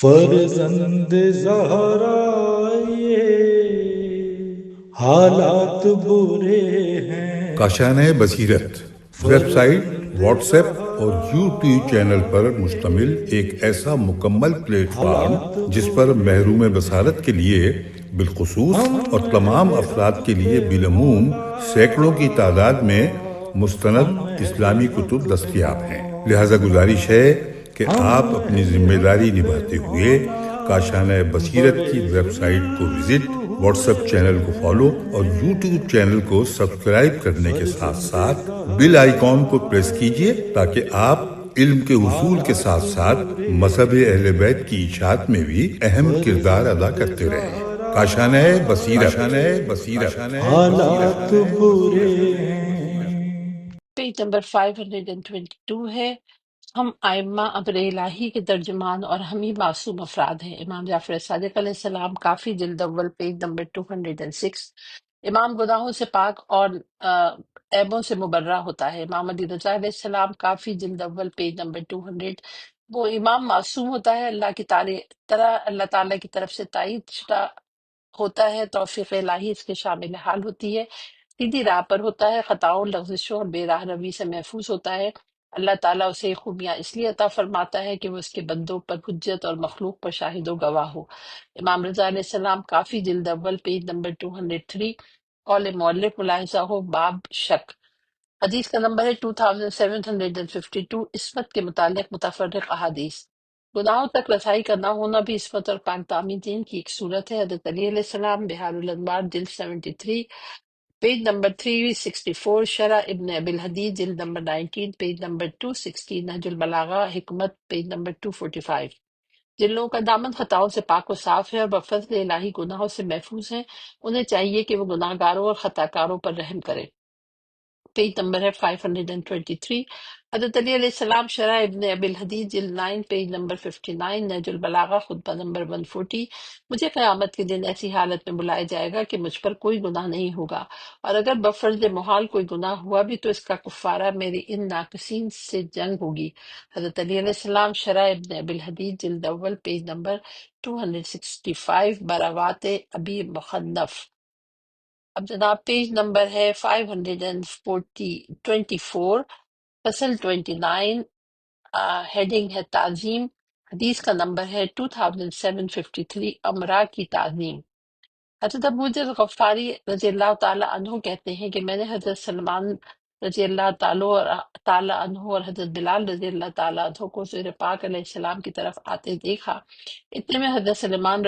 فرزند زہرا یہ حالات برے ہیں۔ کاشانۂ بصیرت ویب سائٹ، واٹس ایپ اور یوٹیوب چینل پر مشتمل ایک ایسا مکمل پلیٹ فارم جس پر محروم بصارت کے لیے بالخصوص اور تمام افراد کے لیے بالعموم سینکڑوں کی تعداد میں مستند اسلامی کتب دستیاب ہیں۔ لہذا گزارش ہے کہ آپ اپنی ذمہ داری نبھاتے ہوئے کاشانۂ بصیرت کی ویب سائٹ کو وزٹ، واٹس ایپ چینل کو فالو اور یوٹیوب چینل کو سبسکرائب کرنے کے ساتھ ساتھ بیل آئیکن کو پریس کیجئے تاکہ آپ علم کے حصول کے ساتھ ساتھ مذہب اہل بیت کی اشاعت میں بھی اہم کردار ادا کرتے رہیں۔ کاشانۂ بصیرت۔ حالات برے ہیں۔ پیج نمبر 522 ہے۔ ہم ائمہ امر الہی کے ترجمان اور ہم ہی معصوم افراد ہیں۔ امام جعفر صادق علیہ السلام، کافی جلد اول، پیج نمبر 206۔ امام گناہوں سے پاک اور عیبوں سے مبرہ ہوتا ہے۔ امام علی رضا علیہ السلام، کافی جلد اول، پیج نمبر 200۔ وہ امام معصوم ہوتا ہے، اللہ تعالیٰ کی طرف سے تائید شدہ ہوتا ہے، توفیق الہی اس کے شامل حال ہوتی ہے، سیدھی راہ پر ہوتا ہے، خطاؤں، لغزشوں اور بے راہ روی سے محفوظ ہوتا ہے۔ اللہ تعالیٰ اسے خوبیاں اس لیے عطا فرماتا ہے کہ وہ اس کے بندوں پر حجت اور مخلوق پر شاہد و گواہ ہو۔ امام رضا علیہ السلام، کافی جلد اول، پیج نمبر 203۔ قول مؤلف ملاحظہ ہو، باب شک۔ حدیث کا نمبر ہے 2752۔ عصمت کے متعلق متفرق احادیث۔ گناہوں تک رسائی کا نہ ہونا بھی عصمت اور پاک دامنی دین کی ایک صورت ہے۔ حضرت علی علیہ السلام، بہار الانوار، جلد 73، پیج نمبر 364۔ شرح ابن ابی الحدید، جلد نمبر 19، پیج نمبر 260۔ نہج البلاغہ حکمت، پیج نمبر 245۔ جن لوگوں کا دامن خطاؤں سے پاک و صاف ہے اور بفضل الہی گناہوں سے محفوظ ہیں، انہیں چاہیے کہ وہ گناہ گاروں اور خطا کاروں پر رحم کریں۔ پیج نمبر ہے 523۔ حضرت علی علیہ السلام، شرح ابن ابی الحدید، جلد 9، پیج نمبر 59۔ نہج البلاغہ خطبہ نمبر 140۔ مجھے قیامت کے دن ایسی حالت میں بلایا جائے گا کہ مجھ پر کوئی گناہ نہیں ہوگا، اور اگر بفرض محال کوئی گناہ ہوا بھی تو اس کا کفارہ میرے ان ناقصین سے جنگ ہوگی۔ حضرت علی علیہ السلام، شرح ابن ابی الحدید، جلد اول، پیج نمبر 265۔ براوات ابی مخنف۔ اب جناب پیج نمبر ہے 524، فصل 29، ہیڈنگ ہے تعظیم۔ حدیث کا نمبر ہے 2753۔ امرا کی تعظیم۔ حضرت ابو ذر غفاری رضی اللہ تعالیٰ عنہ کہتے ہیں کہ میں نے حضرت سلمان رضی اللہ تعالیٰ عنہ اور حضرت بلال رضی اللہ تعالیٰ عنہ کو حضور پاک علیہ السلام کی طرف آتے دیکھا۔ اتنے میں حضرت سلمان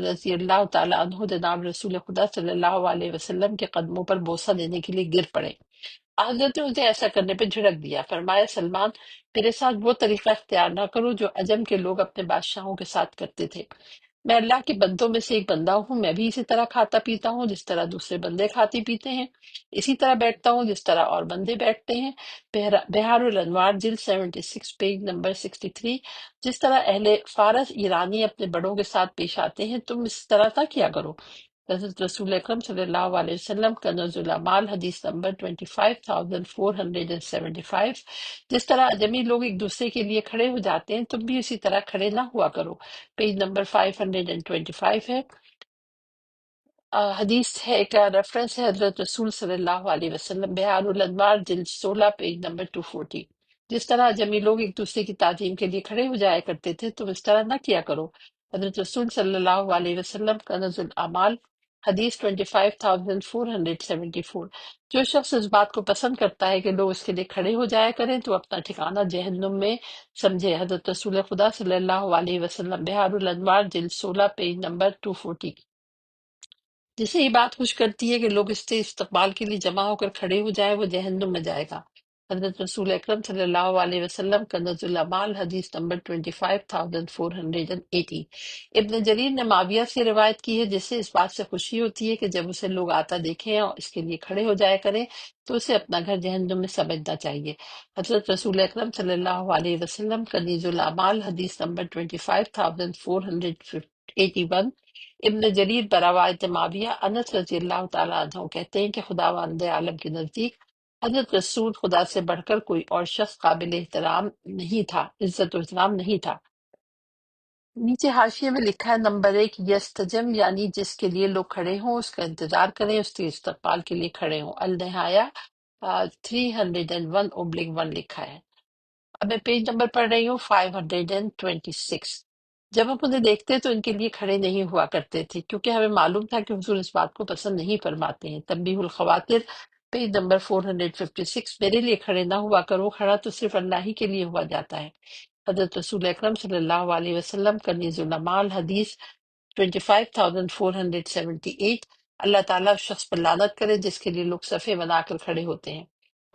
رضی اللہ تعالیٰ عنہ جناب رسول خدا صلی اللہ علیہ وسلم کے قدموں پر بوسہ دینے کے لیے گر پڑے۔ حضرت نے اسے ایسا کرنے پہ جھڑک دیا، فرمایا سلمان، میرے ساتھ وہ طریقہ اختیار نہ کرو جو عجم کے لوگ اپنے بادشاہوں کے ساتھ کرتے تھے۔ میں اللہ کے بندوں میں سے ایک بندہ ہوں، میں بھی اسی طرح کھاتا پیتا ہوں جس طرح دوسرے بندے کھاتے پیتے ہیں، اسی طرح بیٹھتا ہوں جس طرح اور بندے بیٹھتے ہیں۔ بہار الانوار، جلد 76، پیج نمبر 63۔ جس طرح اہل فارس ایرانی اپنے بڑوں کے ساتھ پیش آتے ہیں، تم اس طرح نہ کیا کرو۔ حضرت رسول اکرم صلی اللہ علیہ وسلم، کنز الاعمال، حدیث نمبر 25475۔ جس طرح اجمی لوگ ایک دوسرے کے لیے کھڑے ہو جاتے ہیں، تم بھی اسی طرح کھڑے نہ ہوا کرو۔ پیج نمبر 525 ہے۔ حدیث ہے کا ریفرنس ہے حضرت رسول صلی اللہ علیہ وسلم، بہار الانوار، جلد 16، پیج نمبر 240۔ جس طرح جمی لوگ ایک دوسرے کی تعظیم کے لیے کھڑے ہو جایا کرتے تھے، تم اس طرح نہ کیا کرو۔ حضرت رسول صلی اللہ علیہ وسلم، کنز الاعمال، حدیث 25474۔ جو شخص اس بات کو پسند کرتا ہے کہ لوگ اس کے لیے کھڑے ہو جایا کریں تو اپنا ٹھکانہ جہنم میں سمجھے۔ حضرت رسول خدا صلی اللہ علیہ وسلم، بہار الانوار، جلد 16، پیج نمبر 240۔ جسے یہ بات خوش کرتی ہے کہ لوگ اس سے استقبال کے لیے جمع ہو کر کھڑے ہو جائیں، وہ جہنم میں جائے گا۔ حضرت رسول اکرم صلی اللہ علیہ وسلم، کنز الاعمال، حدیث نمبر 25480۔ ابن جریر نے معاویہ سے روایت کی ہے، جس سے اس بات سے خوشی ہوتی ہے کہ جب اسے لوگ آتا دیکھیں اور اس کے لیے کھڑے ہو جایا کریں تو اسے اپنا گھر جہنم میں سمجھنا چاہیے۔ حضرت رسول اکرم صلی اللہ علیہ وسلم، کنز الاعمال، حدیث نمبر 25481۔ ابن جریر بروایت معاویہ، انس رضی اللہ تعالیٰ عنہ کہتے ہیں کہ خداوند عالم کے نزدیک حضرت رسول خدا سے بڑھ کر کوئی اور شخص قابل احترام نہیں تھا، عزت و احترام نہیں تھا۔ نیچے حاشیے میں لکھا ہے نمبر 1 یستجم، یعنی جس کے لیے لوگ کھڑے ہوں اس کا انتظار کریں، اس کے استقبال کے لیے کھڑے ہوں۔ النہایا 301/1 لکھا ہے۔ اب میں پیج نمبر پڑھ رہی ہوں 526۔ جب ہم انہیں دیکھتے تو ان کے لیے کھڑے نہیں ہوا کرتے تھے، کیونکہ ہمیں معلوم تھا کہ حضور اس بات کو پسند نہیں فرماتے ہیں۔ تنبیہ الخواطر پیج نمبر 456۔ میرے لیے کھڑے نہ ہوا کرو، کھڑا تو صرف اللہ ہی کے لیے ہوا جاتا ہے۔ حضرت رسول اکرم صلی اللہ علیہ وسلم کنیز العمال حدیث 25478۔ اللہ تعالیٰ اس شخص پر لعنت کرے جس کے لیے لوگ صفے بنا کر کھڑے ہوتے ہیں۔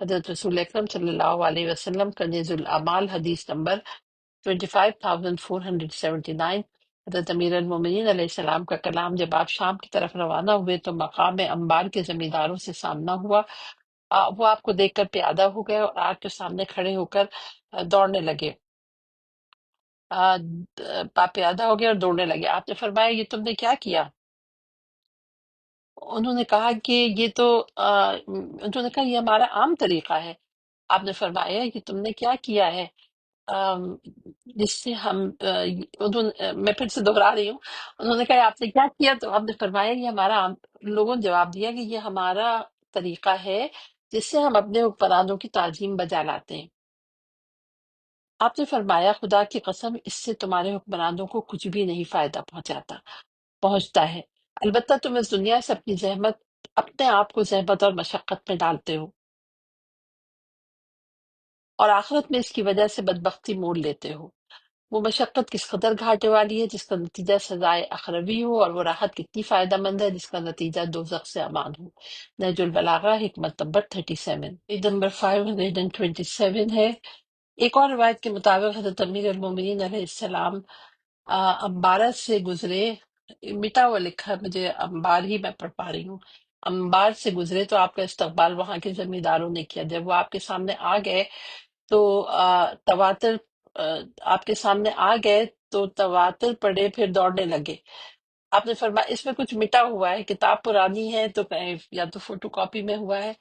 حضرت رسول اکرم صلی اللہ علیہ وسلم کنیز الاعمال حدیث نمبر 25479۔ حضرت امیر المومنین علیہ السلام کا کلام، جب آپ شام کی طرف روانہ ہوئے تو مقام انبار کے زمینداروں سے سامنا ہوا۔ وہ آپ کو دیکھ کر پیادہ ہو گئے اور آپ کے سامنے کھڑے ہو کر دوڑنے لگے۔ آپ پیادہ ہو گئے اور دوڑنے لگے۔ آپ نے فرمایا یہ تم نے کیا کیا؟ انہوں نے کہا کہ انہوں نے کہا یہ ہمارا عام طریقہ ہے۔ آپ نے فرمایا کہ تم نے کیا کیا ہے آم، جس سے ہم میں پھر سے دوہرا رہی ہوں۔ انہوں نے کہا آپ نے کیا کیا؟ تو آپ نے فرمایا یہ ہمارا لوگوں نے جواب دیا کہ یہ ہمارا طریقہ ہے جس سے ہم اپنے حکمرانوں کی تعظیم بجا لاتے ہیں۔ آپ نے فرمایا خدا کی قسم اس سے تمہارے حکمرانوں کو کچھ بھی نہیں فائدہ پہنچتا ہے، البتہ تم اس دنیا سے اپنے آپ کو زحمت اور مشقت میں ڈالتے ہو، اور آخرت میں اس کی وجہ سے بدبختی مول لیتے ہو۔ وہ مشقت کس قدر گھاٹے والی ہے جس کا نتیجہ سزائے اخروی ہو، اور وہ راحت کتنی فائدہ مند ہے جس کا نتیجہ دوزخ سے امان ہو۔ نہج البلاغہ حکمت نمبر 37۔ پیج نمبر 527 ہے۔ ایک اور روایت کے مطابق حضرت امیر المومنین علیہ السلام امبارہ سے گزرے۔ مٹا ہوا لکھا ہے، مجھے امبار ہی میں پڑھ پا رہی ہوں۔ امبار سے گزرے تو آپ کا استقبال وہاں کے زمینداروں نے کیا۔ جب وہ آپ کے سامنے آ گئے تو تواتر آپ کے سامنے آ گئے تو تواتر پڑے پھر دوڑنے لگے۔ آپ نے فرمایا اس میں کچھ مٹا ہوا ہے، کتاب پرانی ہے تو کہیں یا تو فوٹو کاپی میں ہوا ہے،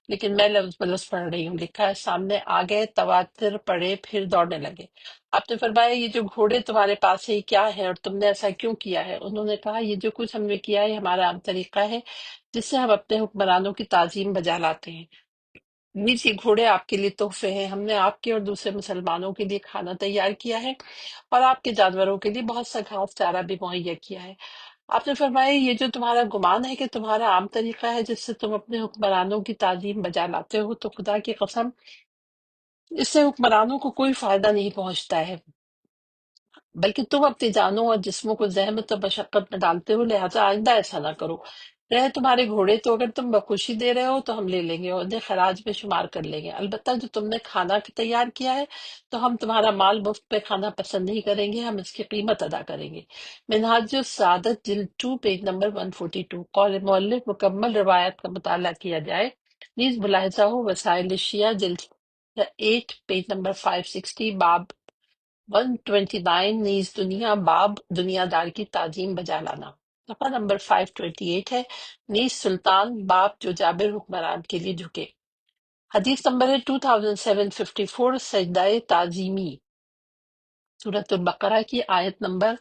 لیکن میں لفظ بلفظ پڑھ رہی ہوں۔ لکھا ہے سامنے آ گئے تواتر پڑے پھر دوڑنے لگے۔ آپ نے فرمایا یہ جو گھوڑے تمہارے پاس ہے یہ کیا ہے اور تم نے ایسا کیوں کیا ہے؟ انہوں نے کہا یہ جو کچھ ہم نے کیا ہے ہمارا عام طریقہ ہے جس سے ہم اپنے حکمرانوں کی تعظیم بجا لاتے ہیں۔ یہ گھوڑے آپ کے لیے تحفے ہیں، ہم نے آپ کے اور دوسرے مسلمانوں کے لیے کھانا تیار کیا ہے اور آپ کے جانوروں کے لیے بہت سا گھاس چارہ بھی مہیا کیا ہے۔ آپ نے فرمایا یہ جو تمہارا گمان ہے کہ تمہارا عام طریقہ ہے جس سے تم اپنے حکمرانوں کی تعظیم بجا لاتے ہو، تو خدا کی قسم اس سے حکمرانوں کو کوئی فائدہ نہیں پہنچتا ہے، بلکہ تم اپنی جانوں اور جسموں کو زحمت اور مشقت میں ڈالتے ہو، لہٰذا آئندہ ایسا نہ کرو۔ رہے تمہارے گھوڑے تو اگر تم بخوشی دے رہے ہو تو ہم لے لیں گے اور انہیں خراج میں شمار کر لیں گے، البتہ جو تم نے کھانا تیار کیا ہے تو ہم تمہارا مال مفت پہ کھانا پسند نہیں کریں گے، ہم اس کی قیمت ادا کریں گے۔ منہاج السعادت جلد 2 پیج نمبر 142۔ قول مؤلف مکمل روایت کا مطالعہ کیا جائے، نیز ملاحظہ ہو وسائل الشیعہ جلد 8 پیج نمبر 560، باب 129، نیز باب دنیا دار کی تعظیم بجا لانا۔ صفحہ نمبر 528 ہے، نیز سلطان باب جو جابر حکمران کے لیے جھکے۔ حدیث نمبر ہے 2754، سجدہ تعظیمی۔ سورۃ البقرہ کی آیت نمبر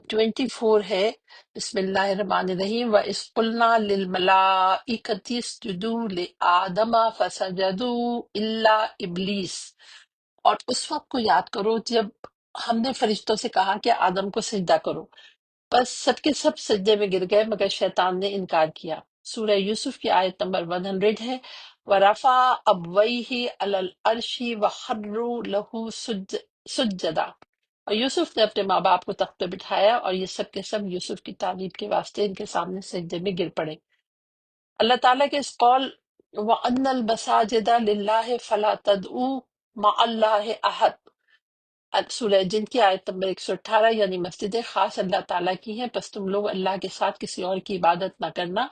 24 ہے۔ بسم اللہ الرحمن الرحیم، وَإِذْ قُلْنَا لِلْمَلَائِكَةِ اسْجُدُوا لِآدَمَ فَسَجَدُوا إِلَّا إِبْلِيسَ، اور اس وقت کو یاد کرو جب ہم نے فرشتوں سے کہا کہ آدم کو سجدہ کرو، بس سب کے سب سجدے میں گر گئے مگر شیطان نے انکار کیا۔ سورہ یوسف کی آیت نمبر 100 ہے، وَرَفَعَ أَبْوَيْهِ عَلَى الْعَرْشِ وَخَرُّوا لَهُ سُجَّدًا، اور یوسف نے اپنے ماں باپ کو تخت پہ بٹھایا اور یہ سب کے سب یوسف کی تعریف کے واسطے ان کے سامنے سجدے میں گر پڑے۔ اللہ تعالیٰ کے اس قول وَأَنَّ الْمَسَاجِدَ لِلَّهِ فَلَا تَدْعُوا مَعَ اللَّهِ أَحَدٍ، سورہ جن کی آیت نمبر 118، یعنی مسجدیں خاص اللہ تعالیٰ کی ہیں، پس تم لوگ اللہ کے ساتھ کسی اور کی عبادت نہ کرنا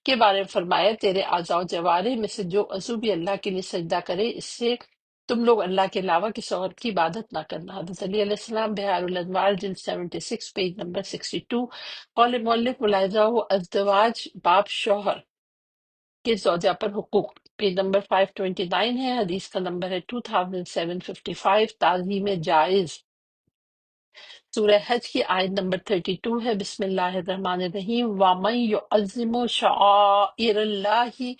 کے بارے میں فرمایا، تیرے اعضاء و جوارح میں سے جو عضو بھی اللہ کے لیے سجدہ کرے اس سے تم لوگ اللہ کے علاوہ کسی اور کی عبادت نہ کرنا۔ حضرت علی علیہ السلام بحار الانوار جلد 76 پیج نمبر 62۔ قول مؤلف ملاحظہ ہو ازدواج باب شوہر کے زوجہ پر حقوق، پیج نمبر 529 ہے، حدیث کا نمبر ہے 2755، تعظیم جائز۔ سورہ حج کی آیت نمبر 32 ہے۔ بسم اللہ الرحمن الرحیم وَمَن يُعَظِّمُ شَعَائِرَ اللَّهِ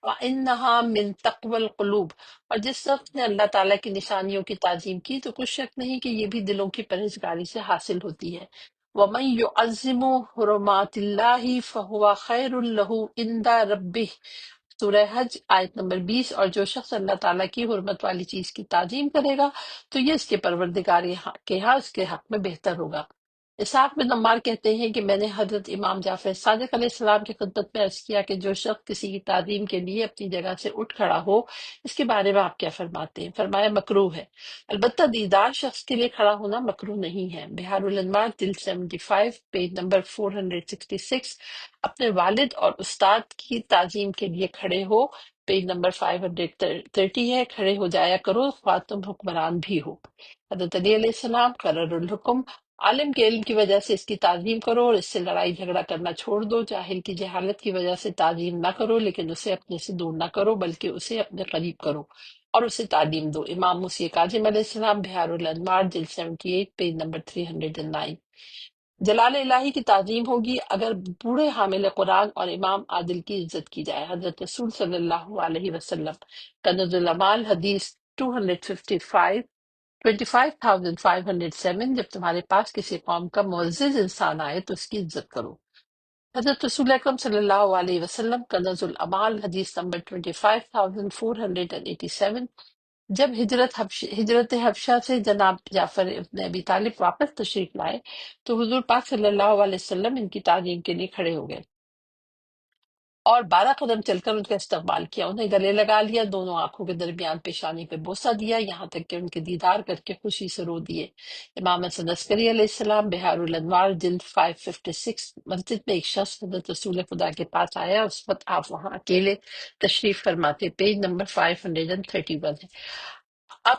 فَإِنَّهَا مِن تَقْوَى الْقُلُوبِ، اور جس شخص نے اللہ تعالیٰ کی نشانیوں کی تعظیم کی تو کچھ شک نہیں کہ یہ بھی دلوں کی پرہیزگاری سے حاصل ہوتی ہے۔ وَمَن يُعَظِّمُ حُرُمَاتِ اللَّهِ فَهُوَ خَيْرٌ لَهُ عِندَ رَبِّهِ، سورہ حج آیت نمبر 20، اور جو شخص اللہ تعالیٰ کی حرمت والی چیز کی تعظیم کرے گا تو یہ اس کے پروردگار کے ہاں اس کے حق میں بہتر ہوگا۔ اسحاق بن عمار کہتے ہیں کہ میں نے حضرت امام جعفر صادق علیہ السلام کی خدمت میں عرض کیا کہ جو شخص کسی کی تعظیم کے لیے اپنی جگہ سے اٹھ کھڑا ہو اس کے بارے میں آپ کیا فرماتے ہیں؟ فرمایا مکروہ ہے، البتہ دیدار شخص کے لیے کھڑا ہونا مکروہ نہیں ہے۔ بہار الانوار جلد 75 پیج نمبر 466، اپنے والد اور استاد کی تعظیم کے لیے کھڑے ہو، پیج نمبر 530 ہے، کھڑے ہو جایا کرو خواہ تم حکمران بھی ہو۔ حضرت علی علیہ السلام قرر الحکم، عالم کے علم کی وجہ سے اس کی تعظیم کرو اور اس سے لڑائی جھگڑا کرنا چھوڑ دو، جاہل کی جہالت کی وجہ سے تعظیم نہ کرو لیکن اسے اپنے سے دور نہ کرو بلکہ اسے اپنے قریب کرو اور اسے تعلیم دو۔ امام موسی کاظم علیہ السلام بہار الانوار جلد 78 پیج نمبر 309۔ جلال الہی کی تعظیم ہوگی اگر بوڑھے حامل قرآن اور امام عادل کی عزت کی جائے۔ حضرت رسول صلی اللہ علیہ وسلم، کنز العمال حدیث 255 25,507، جب تمہارے پاس کسی قوم کا معزز انسان آئے تو اس کی عزت کرو۔ حضرت رسول اکرم صلی اللہ علیہ وسلم، کنز العمال حدیث نمبر 25,487، جب ہجرت حبشہ سے جناب جعفر ابن ابی طالب واپس تشریف لائے تو حضور پاک صلی اللہ علیہ وسلم ان کی تعظیم کے لیے کھڑے ہو گئے اور 12 قدم چل کر ان کا استقبال کیا، انہیں گلے لگا لیا، دونوں آنکھوں کے درمیان پیشانی پہ بوسہ دیا، یہاں تک کہ ان کے دیدار کر کے خوشی سے رو دیے۔ امام حسن عسکری علیہ السلام بہار الانوار جلد 556، مسجد میں ایک شخص حضرت رسول خدا کے پاس آیا، اس وقت آپ وہاں اکیلے تشریف فرماتے، پیج نمبر 531 ہے۔ آپ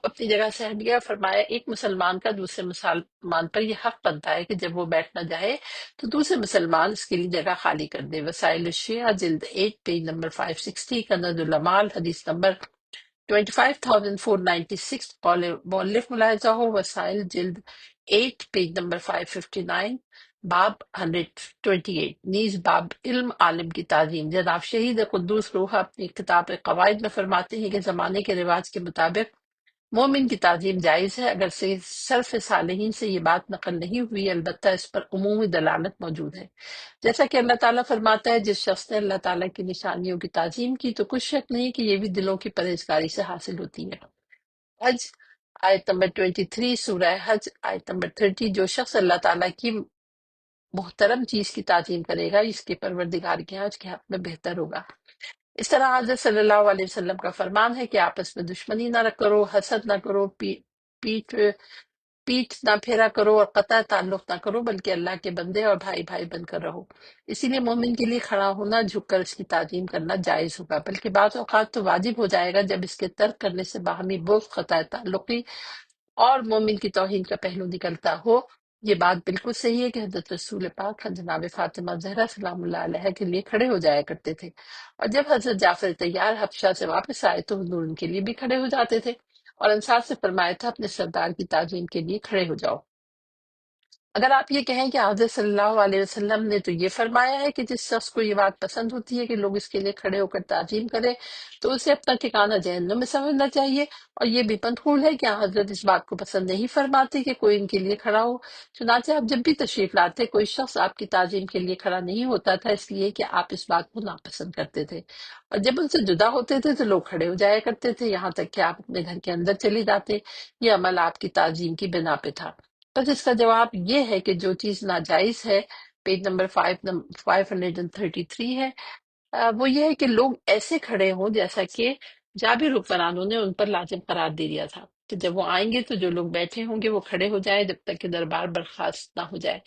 اپنی جگہ سے ہٹ گیا، فرمایا ایک مسلمان کا دوسرے مسلمان پر یہ حق بنتا ہے کہ جب وہ بیٹھنا چاہے تو دوسرے مسلمان اس کے لیے جگہ خالی کر دے۔ وسائل الشیعہ جلد 8 پیج نمبر 560، کنز العمال حدیث نمبر 25,496، مؤلف ملاحظہ ہو وسائل جلد 8 پیج نمبر 559، باب 128، نیز باب علم عالم کی تعظیم۔ جناب شہید قدوس روح اپنی کتاب قواعد میں فرماتے ہیں کہ زمانے کے رواج کے مطابق مومن کی تعظیم جائز ہے، اگر سے سلف صالحین سے یہ بات نقل نہیں ہوئی، البتہ اس پر عمومی دلالت موجود ہے۔ جیسا کہ اللہ تعالیٰ فرماتا ہے جس شخص نے اللہ تعالیٰ کی نشانیوں کی تعظیم کی تو کچھ شک نہیں کہ یہ بھی دلوں کی پرہیزگاری سے حاصل ہوتی ہے۔ حج آیت نمبر 23، سورہ حج آیت نمبر 30، جو شخص اللہ تعالیٰ کی محترم چیز کی تعظیم کرے گا اس کے پروردگار کے ہاں اس کے حق میں بہتر ہوگا۔ اس طرح حضرت صلی اللہ علیہ وسلم کا فرمان ہے کہ آپس میں دشمنی نہ کرو، حسد نہ کرو، پیٹھ نہ پھیرا کرو اور قطع تعلق نہ کرو، بلکہ اللہ کے بندے اور بھائی بھائی بن کر رہو۔ اسی لیے مومن کے لیے کھڑا ہونا، جھک کر اس کی تعظیم کرنا جائز ہوگا، بلکہ بعض اوقات تو واجب ہو جائے گا جب اس کے ترک کرنے سے باہمی بغض، قطع تعلقی اور مومن کی توہین کا پہلو نکلتا ہو۔ یہ بات بالکل صحیح ہے کہ حضرت رسول پاک جناب فاطمہ زہرا سلام اللہ علیہ کے لیے کھڑے ہو جایا کرتے تھے، اور جب حضرت جعفر طیار حبشہ سے واپس آئے تو حضور ان کے لیے بھی کھڑے ہو جاتے تھے اور انصار سے فرمایا تھا اپنے سردار کی تعظیم کے لیے کھڑے ہو جاؤ۔ اگر آپ یہ کہیں کہ حضرت صلی اللہ علیہ وسلم نے تو یہ فرمایا ہے کہ جس شخص کو یہ بات پسند ہوتی ہے کہ لوگ اس کے لیے کھڑے ہو کر تعظیم کریں تو اسے اپنا ٹھکانہ جہنم میں سمجھنا چاہیے، اور یہ بھی منقول ہے کہ حضرت اس بات کو پسند نہیں فرماتے کہ کوئی ان کے لیے کھڑا ہو۔ چنانچہ آپ جب بھی تشریف لاتے کوئی شخص آپ کی تعظیم کے لیے کھڑا نہیں ہوتا تھا، اس لیے کہ آپ اس بات کو ناپسند کرتے تھے، اور جب ان سے جدا ہوتے تھے تو لوگ کھڑے ہو جایا کرتے تھے یہاں تک کہ آپ اپنے گھر کے اندر چلے جاتے۔ یہ عمل آپ کی تعظیم کی بنا پہ تھا۔ بس اس کا جواب یہ ہے کہ جو چیز ناجائز ہے، پیج نمبر 533 ہے، وہ یہ ہے کہ لوگ ایسے کھڑے ہوں جیسا کہ جابر حکمرانوں نے ان پر لازم قرار دے دیا تھا کہ جب وہ آئیں گے تو جو لوگ بیٹھے ہوں گے وہ کھڑے ہو جائیں جب تک کہ دربار برخاست نہ ہو جائے،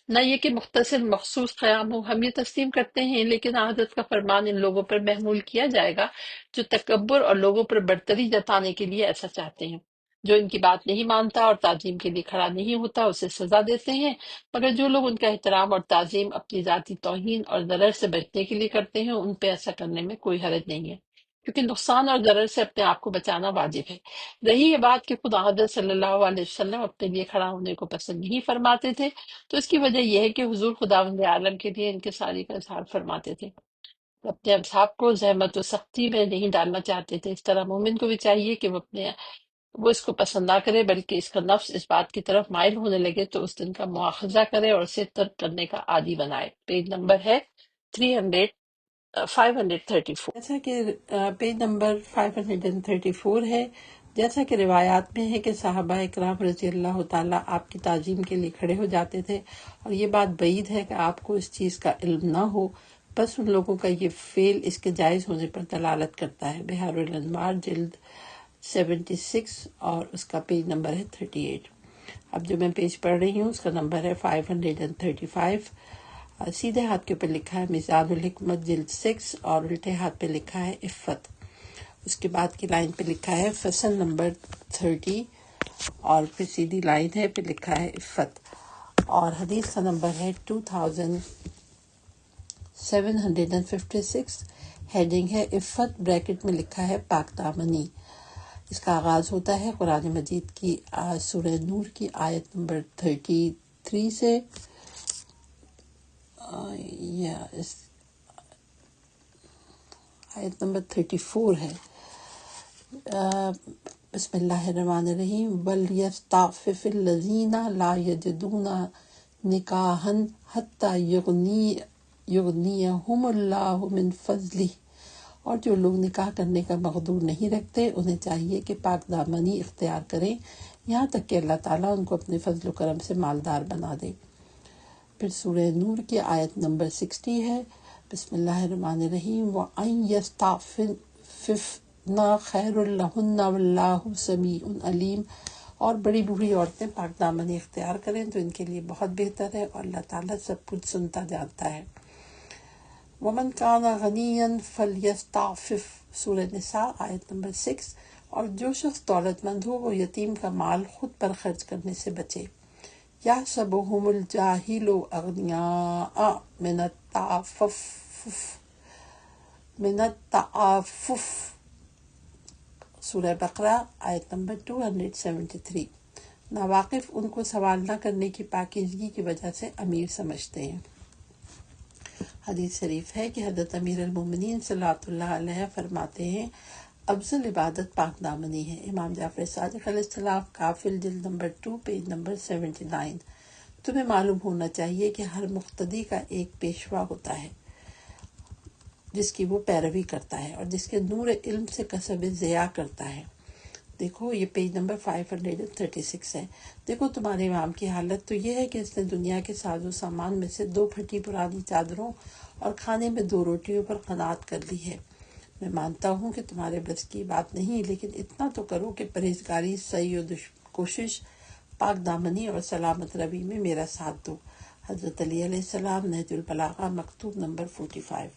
نہ یہ کہ مختصر مخصوص قیام ہو۔ ہم یہ تسلیم کرتے ہیں لیکن حضرت کا فرمان ان لوگوں پر محمول کیا جائے گا جو تکبر اور لوگوں پر برتری جتانے کے لیے ایسا چاہتے ہیں۔ جو ان کی بات نہیں مانتا اور تعظیم کے لیے کھڑا نہیں ہوتا اسے سزا دیتے ہیں، مگر جو لوگ ان کا احترام اور تعظیم اپنی ذاتی توہین اور ضرر سے بچنے کے لیے کرتے ہیں ان پہ ایسا کرنے میں کوئی حرج نہیں ہے۔ کیونکہ نقصان اور ضرر سے اپنے آپ کو بچانا واجب ہے۔ رہی یہ بات کہ خدا حضرت صلی اللہ علیہ وسلم اپنے لیے کھڑا ہونے کو پسند نہیں فرماتے تھے، تو اس کی وجہ یہ ہے کہ حضور خداوند عالم کے لیے انکساری کا اظہار فرماتے تھے، اپنے اصحاب کو زحمت و سختی میں نہیں ڈالنا چاہتے تھے۔ اس طرح مومن کو بھی چاہیے کہ وہ اس کو پسند نہ کرے، بلکہ اس کا نفس اس بات کی طرف مائل ہونے لگے تو اس دن کا مواخذہ کرے اور اسے ترک کرنے کا عادی بنائے۔ پیج نمبر ہے 534۔ جیسا کہ پیج نمبر 534 ہے، جیسا کہ روایات میں ہے کہ صحابہ اکرام رضی اللہ تعالیٰ آپ کی تعظیم کے لیے کھڑے ہو جاتے تھے، اور یہ بات بعید ہے کہ آپ کو اس چیز کا علم نہ ہو، بس ان لوگوں کا یہ فعل اس کے جائز ہونے پر دلالت کرتا ہے۔ بحار الانوار جلد 76 اور اس کا پیج نمبر ہے 38۔ اب جو میں پیج پڑھ رہی ہوں اس کا نمبر ہے 535۔ سیدھے ہاتھ کے اوپر لکھا ہے میزان الحکمت جلد 6 اور الٹے ہاتھ پہ لکھا ہے عفت۔ اس کے بعد کی لائن پہ لکھا ہے فصل نمبر 30 اور پھر سیدھی لائن ہے پہ لکھا ہے عفت، اور حدیث کا نمبر ہے 2756۔ ہیڈنگ ہے عفت، بریکٹ میں لکھا ہے پاک دامنی۔ اس کا آغاز ہوتا ہے قرآن مجید کی سورہ نور کی آیت نمبر 33 سے، آیت نمبر 34 ہے۔ بسم اللہ الرحمن الرحیم۔ وَلْيَسْتَعْفِفِ الَّذِينَ لَا يَجِدُونَ نِكَاحًا حَتَّى يُغْنِيَهُمُ اللَّهُ مِنْ فَضْلِهِ، اور جو لوگ نکاح کرنے کا مقدور نہیں رکھتے انہیں چاہیے کہ پاک دامنی اختیار کریں یہاں تک کہ اللہ تعالیٰ ان کو اپنے فضل و کرم سے مالدار بنا دے۔ پھر سورہ نور کی آیت نمبر 60 ہے۔ بسم اللہ الرحمن الرحیم۔ وَأَن يَسْتَعْفِفْنَ خَيْرٌ لَهُنَّ وَاللَّهُ سَمِيعٌ عَلِيمٌ، اور بڑی بوڑھی عورتیں پاک دامنی اختیار کریں تو ان کے لیے بہت بہتر ہے، اور اللہ تعالیٰ سب کچھ سنتا جانتا ہے۔ وَمَنْ كَانَ غَنِيًّا فَلْيَسْتَعْفِفْ، سورہ نساء آیت نمبر 6۔ اور جو شخص دولت مند ہو وہ یتیم کا مال خود پر خرچ کرنے سے بچے۔ يَحْسَبُهُمُ الْجَاهِلُ أَغْنِيَاءَ مِنَ التَّعَفُّفِ، سورہ بقرہ آیت نمبر 273۔ ناواقف ان کو سوال نہ کرنے کی پاکیزگی کی وجہ سے امیر سمجھتے ہیں۔ حدیث شریف ہے کہ حضرت امیر المومنین صلی اللہ علیہ فرماتے ہیں افضل عبادت پاک دامنی ہے۔ امام جعفر صادق علیہ السلام کافل جلد نمبر 2 پیج نمبر 79۔ تمہیں معلوم ہونا چاہیے کہ ہر مقتدی کا ایک پیشوا ہوتا ہے جس کی وہ پیروی کرتا ہے اور جس کے نور علم سے کسب ضیاء کرتا ہے۔ دیکھو یہ پیج نمبر 536 ہے۔ دیکھو تمہارے امام کی حالت تو یہ ہے کہ اس نے دنیا کے ساز و سامان میں سے 2 پھٹی پرانی چادروں اور کھانے میں 2 روٹیوں پر قناعت کر لی ہے۔ میں مانتا ہوں کہ تمہارے بس کی بات نہیں، لیکن اتنا تو کرو کہ پرہیزگاری، سعی و کوشش، پاک دامنی اور سلامت روی میں میرا ساتھ دو۔ حضرت علی علیہ السلام، نہج البلاغہ، مکتوب نمبر 45۔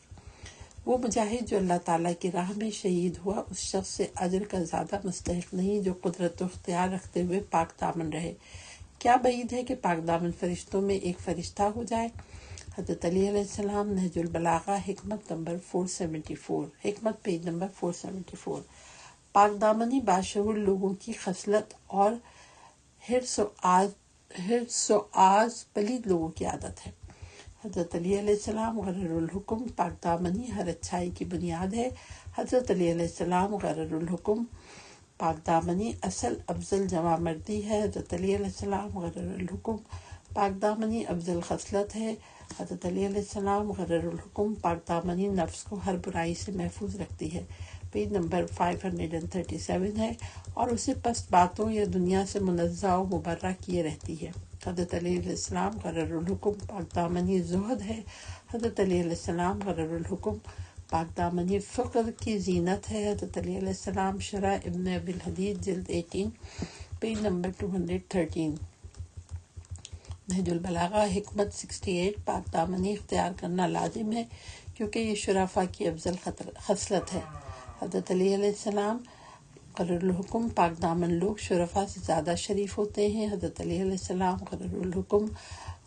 وہ مجاہد جو اللہ تعالیٰ کی راہ میں شہید ہوا اس شخص سے اجر کا زیادہ مستحق نہیں جو قدرت و اختیار رکھتے ہوئے پاک دامن رہے۔ کیا بعید ہے کہ پاک دامن فرشتوں میں ایک فرشتہ ہو جائے۔ حضرت علی علیہ السلام، نہج البلاغہ، حکمت نمبر 474، حکمت پیج نمبر 474۔ پاک دامنی باشعور لوگوں کی خصلت اور حرص و آز پلید لوگوں کی عادت ہے۔ حضرت علی علیہ السلام غرر الحکم، پاک دامنی ہر اچھائی کی بنیاد ہے۔ حضرت علی علیہ السلام غرر الحکم، پاک دامنی اصل افضل جمع مردی ہے۔ حضرت علی علیہ السلام غرر الحکم، پاک دامنی افضل خصلت ہے۔ حضرت علی علیہ السلام غرر الحکم، پاک دامنی نفس کو ہر برائی سے محفوظ رکھتی ہے۔ پیج نمبر 537 ہے، اور اسے پست باتوں یا دنیا سے منزہ و مبرہ کیے رہتی ہے۔ حضرت علی علیہ السلام غرر الحکم، پاک دامنی زہد ہے۔ حضرت علی علیہ السلام غرر الحکم، پاک دامنی فقر کی زینت ہے۔ حضرت علی علیہ السلام شرح ابن ابی الحدید جلد 18 پیج نمبر 213۔ نہج البلاغہ، حکمت 68۔ پاک دامنی اختیار کرنا لازم ہے کیونکہ یہ شرفاء کی افضل خصلت ہے۔ حضرت علی علیہ السلام غرر الحکم، پاک دامن لوگ شرفاء سے زیادہ شریف ہوتے ہیں۔ حضرت علی علیہ السلام غرر الحکم،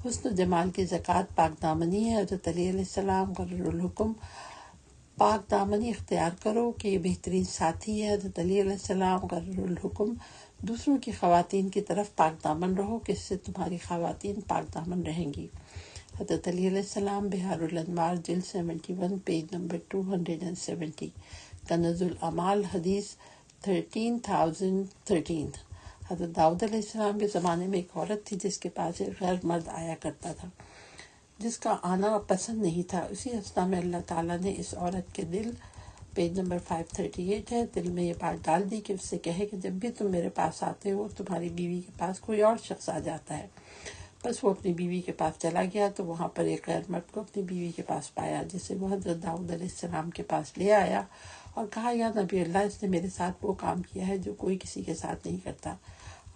حسن و جمال کی زکوٰۃ پاک دامنی ہے۔ حضرت علی علیہ السلام غرر الحکم، پاک دامنی اختیار کرو کہ یہ بہترین ساتھی ہے۔ حضرت علی علیہ السلام قرر الحکم، دوسروں کی خواتین کی طرف پاک دامن رہو کہ اس سے تمہاری خواتین پاک دامن رہیں گی۔ حضرت علی علیہ السلام بہار الانوار جلد 71 پیج نمبر 270۔ کنز الاعمال حدیث 13013۔ حضرت داؤد علیہ السلام کے زمانے میں ایک عورت تھی جس کے پاس ایک غیر مرد آیا کرتا تھا جس کا آنا پسند نہیں تھا۔ اسی اثنا میں اللہ تعالیٰ نے اس عورت کے دل، پیج نمبر 538 ہے، دل میں یہ بات ڈال دی کہ اس سے کہے کہ جب بھی تم میرے پاس آتے ہو تمہاری بیوی کے پاس کوئی اور شخص آ جاتا ہے۔ بس وہ اپنی بیوی کے پاس چلا گیا تو وہاں پر ایک غیر مرد کو اپنی بیوی کے پاس پایا، جسے وہ حضرت داؤد علیہ السلام کے پاس لے آیا اور کہا یا نبی اللہ، اس نے میرے ساتھ وہ کام کیا ہے جو کوئی کسی کے ساتھ نہیں کرتا۔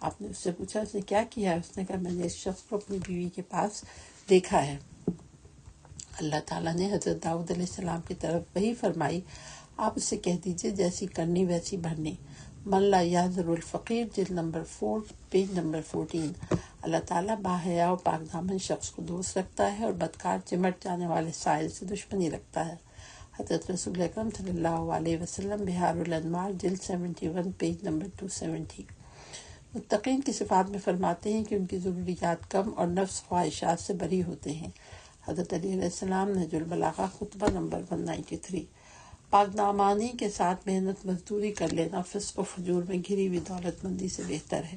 آپ نے اس سے پوچھا اس نے کیا کیا ہے؟ اس نے کہا میں نے اس شخص کو اپنی بیوی کے پاس دیکھا ہے۔ اللہ تعالیٰ نے حضرت داؤد علیہ السلام کی طرف وحی فرمائی، آپ اس سے کہہ دیجئے جیسی کرنی ویسی بھرنی۔ من لا یعذر الفقیر جلد نمبر 4 پیج نمبر 14۔ اللہ تعالیٰ باحیا و پاک دامن شخص کو دوست رکھتا ہے اور بدکار چمٹ جانے والے سائل سے دشمنی رکھتا ہے۔ حضرت رسول اکرم صلی اللہ علیہ وسلم بہار الانوار جلد 71 پیج نمبر 270۔ متقین کی صفات میں فرماتے ہیں کہ ان کی ضروریات کم اور نفس خواہشات سے بری ہوتے ہیں۔ حضرت علی علیہ السلام نہج البلاغہ خطبہ نمبر 193۔ پاک دامانی کے ساتھ محنت مزدوری کر لینا فسق و فجور میں گھری ہوئی دولت مندی سے بہتر ہے۔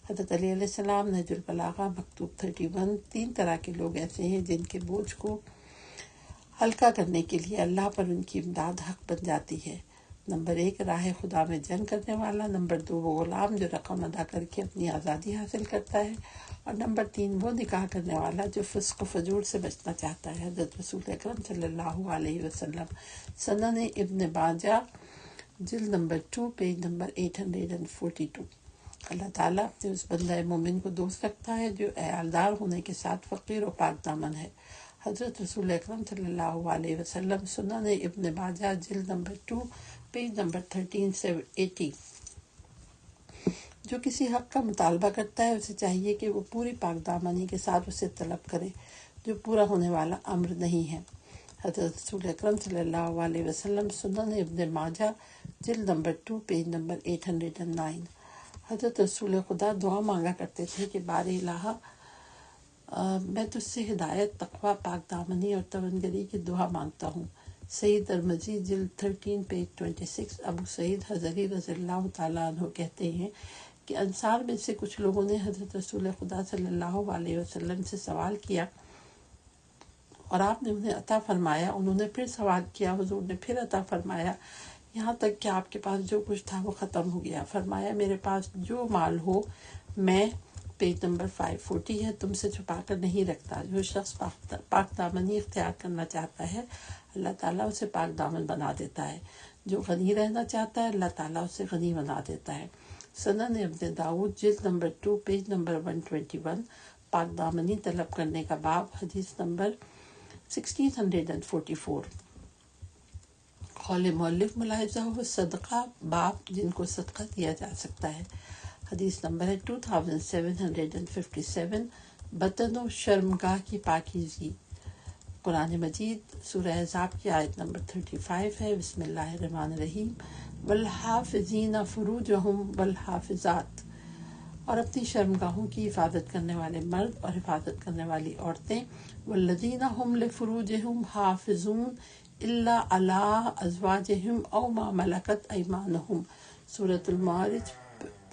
حضرت علی علیہ السلام نہج البلاغہ مکتوب 31۔ 3 طرح کے لوگ ایسے ہیں جن کے بوجھ کو ہلکا کرنے کے لیے اللہ پر ان کی امداد حق بن جاتی ہے۔ نمبر 1 راہ خدا میں جنگ کرنے والا، نمبر 2 وہ غلام جو رقم ادا کر کے اپنی آزادی حاصل کرتا ہے، اور نمبر 3 وہ نکاح کرنے والا جو فسق و فجور سے بچنا چاہتا ہے۔ حضرت رسول اکرم صلی اللہ علیہ وسلم سنن ابن ماجہ جلد نمبر 2 پیج نمبر 842۔ اللہ تعالیٰ اپنے اس بندہ مومن کو دوست رکھتا ہے جو عیالدار ہونے کے ساتھ فقیر و پاک دامن ہے۔ حضرت رسول اکرم صلی اللہ علیہ وسلم سنن ابن ماجہ جلد نمبر 2 پیج نمبر 1380۔ جو کسی حق کا مطالبہ کرتا ہے اسے چاہیے کہ وہ پوری پاک دامنی کے ساتھ اسے طلب کرے، جو پورا ہونے والا امر نہیں ہے۔ حضرت رسول اکرم صلی اللہ علیہ وسلم سنن ابن ماجہ جلد نمبر 2 پیج نمبر 809۔ حضرت رسول خدا دعا مانگا کرتے تھے کہ بار الہ میں تجھ سے ہدایت، تقوی، پاک دامنی اور توانگری کی دعا مانگتا ہوں۔ سعید ترمذی جلد 13 پیج 26۔ ابو سعید حضری رضی اللہ تعالیٰ عنہ کہتے ہیں کہ انصار میں سے کچھ لوگوں نے حضرت رسول خدا صلی اللہ علیہ وسلم سے سوال کیا اور آپ نے انہیں عطا فرمایا۔ انہوں نے پھر سوال کیا، حضور نے پھر عطا فرمایا، یہاں تک کہ آپ کے پاس جو کچھ تھا وہ ختم ہو گیا۔ فرمایا میرے پاس جو مال ہو میں، پیج نمبر 540 ہے، تم سے چھپا کر نہیں رکھتا۔ جو شخص پاک دامنی اختیار کرنا چاہتا ہے اللہ تعالیٰ اسے پاک دامن بنا دیتا ہے۔ جو غنی رہنا چاہتا ہے اللہ تعالیٰ اسے غنی بنا دیتا ہے۔ سنن ابن داؤد جلد نمبر 2 پیج نمبر 121۔ پاک دامنی طلب کرنے کا باب حدیث نمبر 1644۔ قول مؤلف ملاحظہ ہو، صدقہ باب جن کو صدقہ دیا جا سکتا ہے۔ حدیث نمبر ہے 2757۔ بطن و شرمگاہ کی پاکیزگی۔ قرآن مجید سورہ احزاب کی آیت نمبر 35 ہے۔ بسم اللہ الرحمن الرحیم۔ والحافظین فروجہم والحافظات، اور اپنی شرمگاہوں کی حفاظت کرنے والے مرد اور حفاظت کرنے والی عورتیں۔ والذین ہم لفروجہم حافظون الا علی ازواجہم او ما ملکت ایمانہم۔ سورۃ المعارج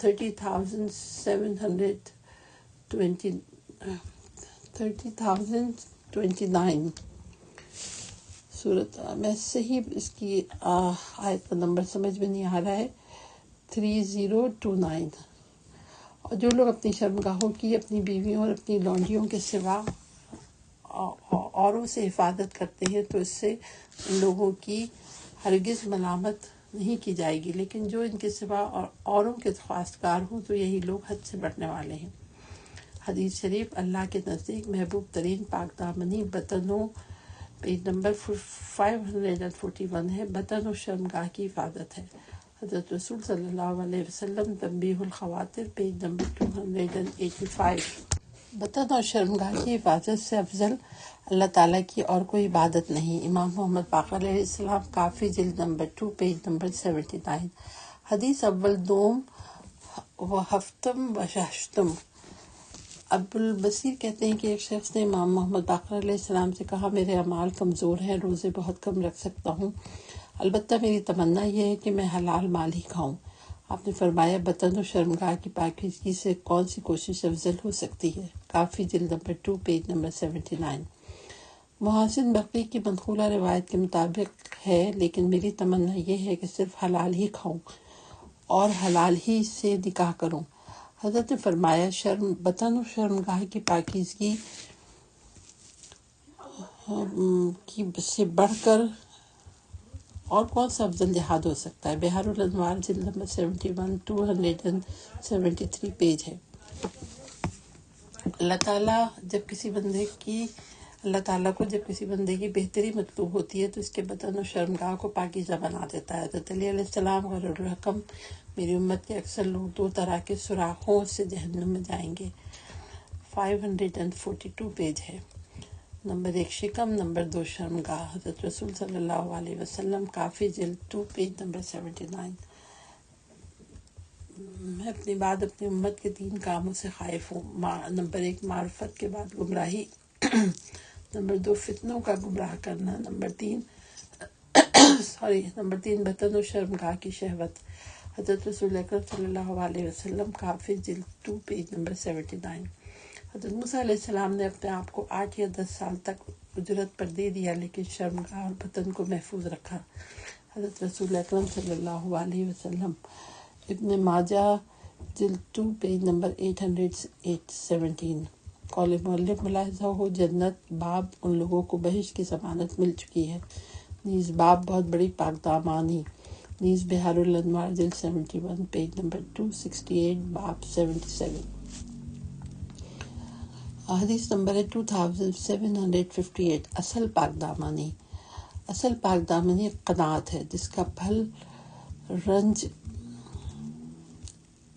30,029۔ صورت میں صحیح اس کی آیت کا نمبر سمجھ میں نہیں آ رہا ہے، 3029۔ اور جو لوگ اپنی شرمگاہوں کی اپنی بیویوں اور اپنی لونڈیوں کے سوا اوروں سے حفاظت کرتے ہیں تو اس سے ان لوگوں کی ہرگز ملامت نہیں کی جائے گی، لیکن جو ان کے سوا اوروں کے خواستگار ہوں تو یہی لوگ حد سے بڑھنے والے ہیں۔ حدیث شریف اللہ کے نزدیک محبوب ترین پاک دامنی بطنوں، پیج نمبر 541 ہے، بطن و شرمگاہ کی حفاظت ہے۔ حضرت رسول صلی اللہ علیہ وسلم تنبیہ الخواطر، پیج نمبر 285۔ بطن اور شرمگاہ کی حفاظت سے افضل اللہ تعالیٰ کی اور کوئی عبادت نہیں۔ امام محمد باقر علیہ السلام، کافی، جلد نمبر 2، پیج نمبر 79۔ حدیث اول، دوم و ہفتم و ششتم۔ ابو البصیر کہتے ہیں کہ ایک شخص نے امام محمد باقر علیہ السلام سے کہا، میرے اعمال کمزور ہیں، روزے بہت کم رکھ سکتا ہوں، البتہ میری تمنا یہ ہے کہ میں حلال مال ہی کھاؤں۔ آپ نے فرمایا، بطن و شرمگاہ کی پاکیزگی سے کون سی کوشش افضل ہو سکتی ہے؟ کافی، جلد نمبر 2، پیج نمبر 79۔ محاسن بقی کی منقولہ روایت کے مطابق ہے، لیکن میری تمنا یہ ہے کہ صرف حلال ہی کھاؤں اور حلال ہی سے نکاح کروں۔ حضرت نے فرمایا، بطن و شرمگاہ کی پاکیزگی سے بڑھ کر اور کون سا افضل جہاد ہو سکتا ہے؟ بحار الانوار، جلد نمبر 71، 273 پیج ہے۔ اللہ تعالیٰ کو جب کسی بندے کی بہتری مطلوب ہوتی ہے تو اس کے بطن و شرمگاہ کو پاکیزہ بنا دیتا ہے۔ حضرت علی علیہ السلام غرر الحکم، میری امت کے اکثر لوگ 2 طرح کے سوراخوں سے جہنم میں جائیں گے۔ 542 پیج ہے۔ نمبر 1 شکم، نمبر 2 شرمگاہ۔ حضرت رسول صلی اللہ علیہ وسلم، کافی، جلد 2، پیج نمبر 79۔ میں اپنی بعد اپنی امت کے 3 کاموں سے خائف ہوں۔ نمبر 1 معرفت کے بعد گمراہی، نمبر 2 فتنوں کا گمراہ کرنا، نمبر 3 بطن و شرمگاہ کی شہوت۔ حضرت رسول اکرم صلی اللہ علیہ وسلم، کافی، جلد 2، پیج نمبر 79۔ حضرت موسیٰ علیہ السلام نے اپنے آپ کو 8 یا 10 سال تک اجرت پر دے دیا، لیکن شرمگاہ اور بطن کو محفوظ رکھا۔ حضرت رسول اکرم صلی اللہ علیہ وسلم، ابن ماجہ، جلد 2، پیج نمبر 817۔ قول مؤلف ملاحظہ ہو، جنت باب ان لوگوں کو بہشت کی ضمانت مل چکی ہے، نیز باب بہت بڑی پاکدامانی، نیز بحار الانوار، جلد 71، پیج نمبر 268، باب 77۔ حدیث نمبر ہے 2758۔ اصل پاک دامنی قناعت ہے، جس کا پھل رنج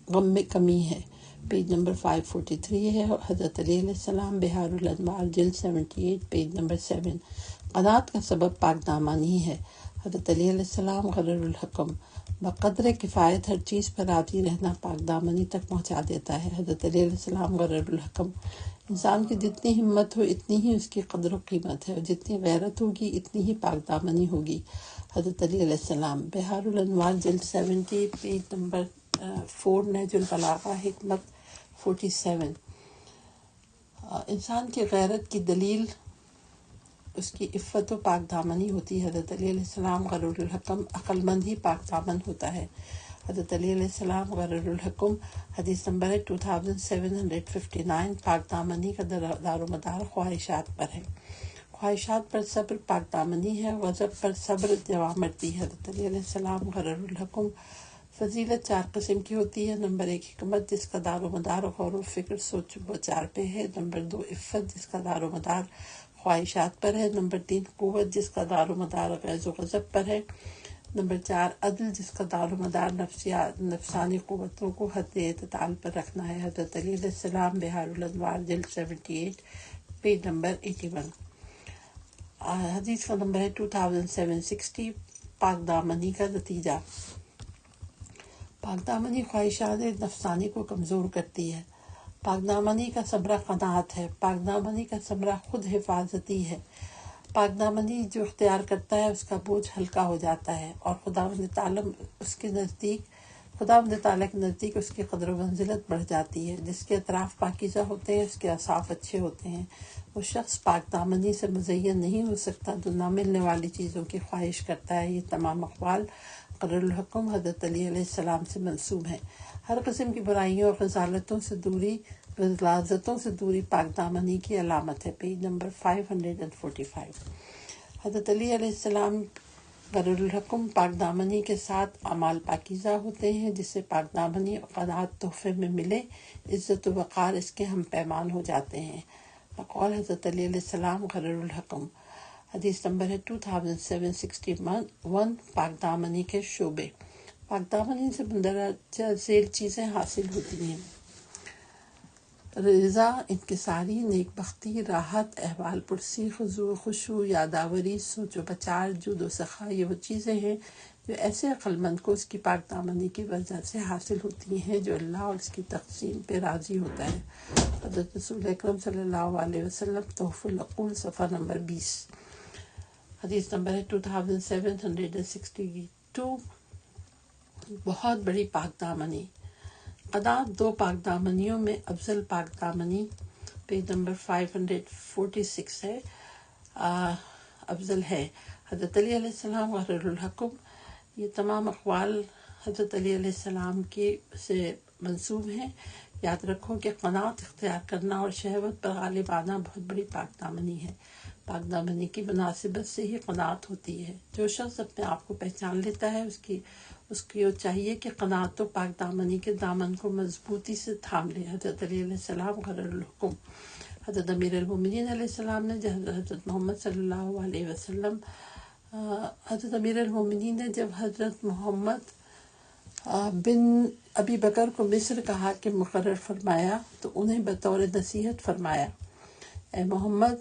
غم میں کمی ہے، پیج نمبر 543 ہے۔ حضرت علی علیہ السلام، بحار الانوار، جلد 78، پیج نمبر 7۔ قناعت کا سبب پاک دامانی ہے۔ حضرت علی علیہ السلام، غرر الحکم، بقدر کفایت ہر چیز پر راضی رہنا پاک دامنی تک پہنچا دیتا ہے۔ حضرت علی علیہ السلام، غرر الحکم، انسان کی جتنی ہمت ہو اتنی ہی اس کی قدر و قیمت ہے، اور جتنی غیرت ہوگی اتنی ہی پاک دامنی ہوگی۔ حضرت علی علیہ السلام، بحار الانوار، جلد 70، پیج نمبر 4، نہج البلاغہ، حکمت 47۔ انسان کی غیرت کی دلیل اس کی عفت و پاک دامنی ہوتی ہے۔ حضرت علی علیہ السلام، غرر الحکم، عقل مند ہی پاک دامن ہوتا ہے۔ حضرت علی علیہ السلام، غرر الحکم، حدیث نمبر ہے 2759۔ پاک دامنی کا دار و مدار خواہشات پر ہے، خواہشات پر صبر پاک دامنی ہے، غضب پر صبر جوامردی ہے۔ حضرت علی علیہ السلام، غرر الحکم، فضیلت 4 قسم کی ہوتی ہے۔ نمبر 1 حکمت، جس کا دار و مدار غور و فکر، سوچ و بچار پہ ہے۔ نمبر 2 عفت، جس کا دار و مدار خواہشات پر ہے۔ نمبر 3 قوت، جس کا دار و مدار غیظ و غضب پر ہے۔ نمبر 4 عدل، جس کا دار و مدار نفسانی قوتوں کو حد اعتدال پر رکھنا ہے۔ حضرت علی علیہ السلام، بحار الانوار، جلد 78، پیج نمبر 81۔ حدیث کا نمبر ہے 2760۔ پاک دامنی کا نتیجہ، پاک دامنی خواہشات نفسانی کو کمزور کرتی ہے۔ پاک دامنی کا ثمرہ قناعت ہے۔ پاک دامنی کا ثمرہ خود حفاظتی ہے۔ پاک دامنی جو اختیار کرتا ہے اس کا بوجھ ہلکا ہو جاتا ہے، اور خداوند تعالیٰ کے نزدیک اس کی قدر و منزلت بڑھ جاتی ہے۔ جس کے اطراف پاکیزہ ہوتے ہیں اس کے اوصاف اچھے ہوتے ہیں۔ وہ شخص پاک دامنی سے مزین نہیں ہو سکتا جو نہ ملنے والی چیزوں کی خواہش کرتا ہے۔ یہ تمام اقوال غرر الحکم حضرت علی علیہ السلام سے منسوب ہیں۔ ہر قسم کی برائیوں اور غلاظتوں سے دوری پاک دامنی کی علامت ہے، پیج نمبر 545۔ حضرت علی علیہ السلام، غرر الحکم، پاک دامنی کے ساتھ اعمال پاکیزہ ہوتے ہیں۔ جسے پاک دامنی اور قناعت تحفے میں ملے، عزت و وقار اس کے ہم پیمان ہو جاتے ہیں۔ بقول حضرت علی علیہ السلام، غرر الحکم، حدیث نمبر ہے 2761۔ پاک دامنی کے شعبے، پاک دامنی سے مندرجہ ذیل چیزیں حاصل ہوتی ہیں۔ رضا، انکساری، نیک بختی، راحت، احوال پرسی، خضوع خشوع، یادآوری، سوچ و بچار، جود و سخا، یہ وہ چیزیں ہیں جو ایسے عقل مند کو اس کی پاک دامنی کی وجہ سے حاصل ہوتی ہیں جو اللہ اور اس کی تقسیم پہ راضی ہوتا ہے۔ حضرت رسول اکرم صلی اللہ علیہ وسلم، تحفۃ العقول، صفحہ نمبر 20۔ حدیث نمبر ہے 2762۔ بہت بڑی پاک دامنی۔ قناعت دو پاک دامنیوں میں افضل پاک دامنی، پیج نمبر 546 ہے، افضل ہے۔ حضرت علی علیہ السلام غرر الحکم، یہ تمام اقوال حضرت علی علیہ السلام کی سے منسوب ہیں۔ یاد رکھو کہ قناعت اختیار کرنا اور شہوت پر غالب آنا بہت بڑی پاک دامنی ہے۔ پاک دامنی کی مناسبت سے ہی قناعت ہوتی ہے۔ جو شخص اپنے آپ کو پہچان لیتا ہے اس کی چاہیے کہ قناعت و پاک دامنی کے دامن کو مضبوطی سے تھام لے۔ حضرت علی علیہ السلام غرر الحکم۔ حضرت امیر المومنین علیہ السلام نے حضرت محمد صلی اللہ علیہ وسلم حضرت امیر المومنین نے جب حضرت محمد بن ابی بکر کو مصر کہا کہ مقرر فرمایا تو انہیں بطور نصیحت فرمایا، اے محمد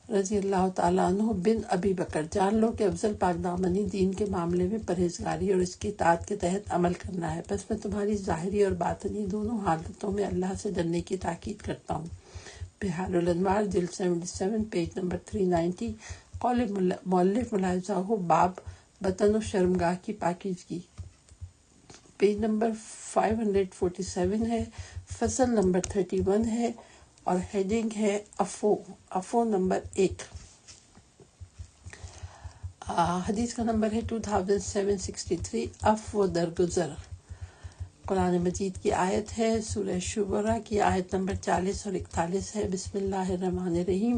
رضی اللہ تعالیٰ عنہ بن ابی بکر، جان لو کہ افضل پاک دامنی دین کے معاملے میں پرہیزگاری اور اس کی اطاعت کے تحت عمل کرنا ہے۔ بس میں تمہاری ظاہری اور باطنی دونوں حالتوں میں اللہ سے ڈرنے کی تاکید کرتا ہوں۔ بحار الانوار، جلد 77، پیج نمبر 390۔ قول مؤلف ملاحظہ ہو، باب بطن و شرمگاہ کی پاکیزگی، پیج نمبر 547 ہے، فصل نمبر 31 ہے اور ہیڈنگ ہے عفو نمبر 1۔ حدیث کا نمبر ہے 2763، عفو درگزر۔ قرآن مجید کی آیت ہے، سورہ شورہ کی آیت نمبر 40 اور 41 ہے۔ بسم اللہ الرحمن الرحیم۔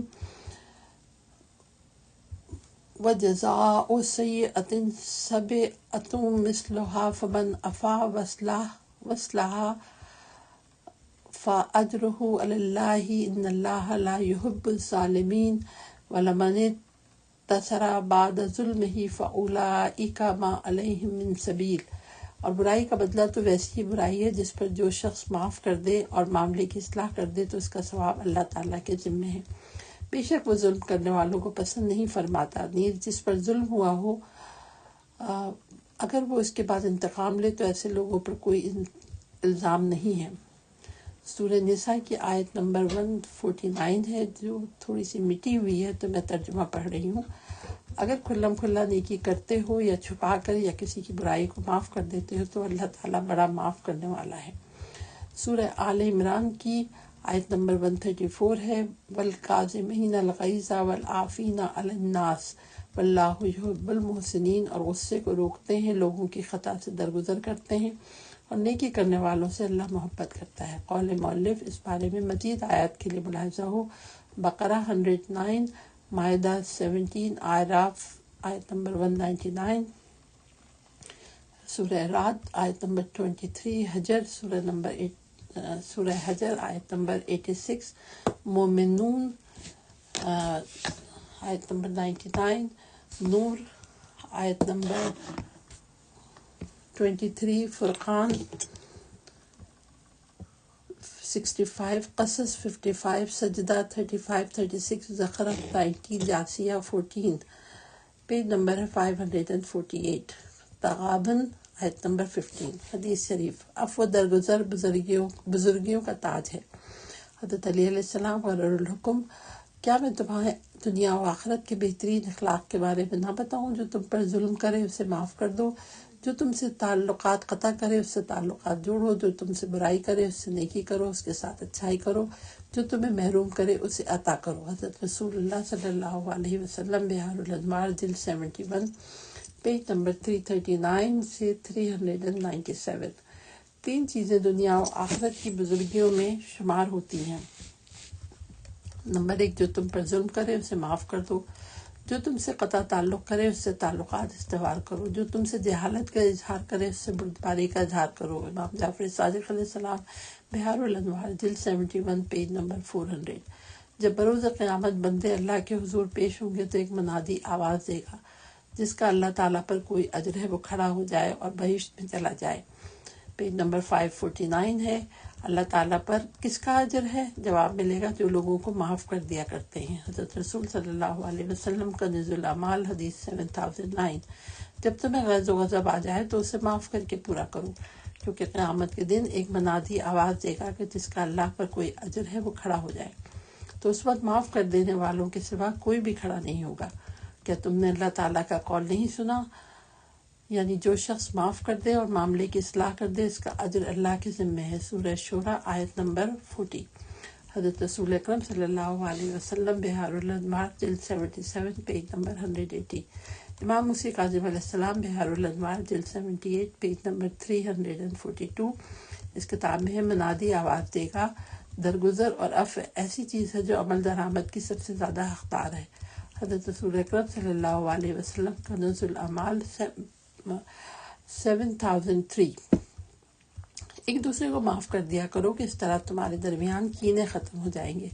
وَجَزَاءُ سَیِّئَةٍ سَیِّئَةٌ مِثْلُهَا فَمَنْ عَفَا وَأَصْلَحَ فَأَجْرُهُ عَلَى اللَّهِ إِنَّ اللَّهَ لَا يُحِبُّ الظَّالِمِينَ وَلَمَنِ انتَصَرَ بَعْدَ ظُلْمِهِ فَأُولَئِکَ مَا عَلَیْہِم مِّن سَبِیلٍ۔ اور برائی کا بدلہ تو ویسی ہی برائی ہے جس پر جو شخص معاف کر دے اور معاملے کی اصلاح کر دے تو اس کا ثواب اللہ تعالیٰ کے ذمے ہے۔ بے شک وہ ظلم کرنے والوں کو پسند نہیں فرماتا، نیز جس پر ظلم ہوا ہو اگر وہ اس کے بعد انتقام لے تو ایسے لوگوں پر کوئی الزام نہیں ہے۔ سورہ نساء کی آیت نمبر 149 ہے، جو تھوڑی سی مٹی ہوئی ہے تو میں ترجمہ پڑھ رہی ہوں۔ اگر کھلم کھلا نیکی کرتے ہو یا چھپا کر یا کسی کی برائی کو معاف کر دیتے ہو تو اللہ تعالیٰ بڑا معاف کرنے والا ہے۔ سورہ آل عمران کی آیت نمبر 134 ہے، وَالْكَاظِمِينَ الْغَيْظَ وَالْعَافِينَ عَنِ النَّاسِ وَاللَّهُ يُحِبُّ الْمُحْسِنِينَ، اور غصے کو روکتے ہیں، لوگوں کی خطا سے درگزر کرتے ہیں، اور نیکی کرنے والوں سے اللہ محبت کرتا ہے۔ قول مؤلف، اس بارے میں مزید آیات کے لیے ملاحظہ ہو، بقرہ 109، مائدہ 17، اعراف آیت نمبر 199، سورہ رعد آیت نمبر 23، سورہ حجر آیت نمبر 86، مومنون آیت نمبر 99، نور آیت نمبر 23، فرقان 65، قصص 55، سجدہ 35، 36، زخرف 19، جاسیہ 14، پیج نمبر ہے 548، تغابن آیت نمبر 15۔ حدیث شریف، عفو درگزر بزرگیوں کا تاج ہے۔ حضرت علی علیہ السلام غرر الحکم، کیا میں تمہیں دنیا و آخرت کے بہترین اخلاق کے بارے میں نہ بتاؤں؟ جو تم پر ظلم کرے اسے معاف کر دو، جو تم سے تعلقات قطع کرے اس سے تعلقات جوڑو، جو تم سے برائی کرے اس سے نیکی کرو، اس کے ساتھ اچھائی کرو، جو تمہیں محروم کرے اسے عطا کرو۔ حضرت رسول اللہ صلی اللہ علیہ وسلم، بحار الانوار، جلد 71، پیج نمبر 339 سے 397۔ تین چیزیں دنیا و آخرت کی بزرگیوں میں شمار ہوتی ہیں۔ نمبر 1، جو تم پر ظلم کرے اسے معاف کر دو، جو تم سے قطع تعلق کرے اس سے تعلقات استوار کرو، جو تم سے جہالت کا اظہار کرے اس سے بردباری کا اظہار کرو۔ امام جعفر صادق علیہ السلام، بحار الانوار، جلد 71، پیج نمبر 400۔ جب بروز قیامت بندے اللہ کے حضور پیش ہوں گے تو ایک منادی آواز دے گا، جس کا اللہ تعالیٰ پر کوئی اجر ہے وہ کھڑا ہو جائے اور بہشت میں چلا جائے۔ پیج نمبر 549 ہے، اللہ تعالیٰ پر کس کا اجر ہے؟ جواب ملے گا جو لوگوں کو معاف کر دیا کرتے ہیں۔ حضرت رسول صلی اللہ علیہ وسلم کا کنز الاعمال حدیث 7009، جب تمہیں غیظ و غضب آ جائے تو اسے معاف کر کے پورا کرو، کیونکہ قیامت کے دن ایک منادی آواز دے گا کہ جس کا اللہ پر کوئی اجر ہے وہ کھڑا ہو جائے، تو اس وقت معاف کر دینے والوں کے سوا کوئی بھی کھڑا نہیں ہوگا۔ کیا تم نے اللہ تعالیٰ کا قول نہیں سنا؟ یعنی جو شخص معاف کر دے اور معاملے کی اصلاح کر دے اس کا اجر اللہ کے ذمہ ہے۔ سورہ شورى آیت نمبر 40۔ حضرت رسول اکرم صلی اللہ علیہ وسلم بحار الانوار جلد 77 پیج نمبر 180۔ امام موسیٰ کاظم علیہ السلام بحار الانوار جلد 78 پیج نمبر 342۔ اس کتاب میں ہے منادی آواز دے گا، درگزر اور عفو ایسی چیز ہے جو عمل درآمد کی سب سے زیادہ حقدار ہے۔ حضرت رسول اکرم صلی اللہ علیہ وسلم کنز الاعمال 7003۔ ایک دوسرے کو معاف کر دیا کرو کہ اس طرح تمہارے درمیان کینے ختم ہو جائیں گے۔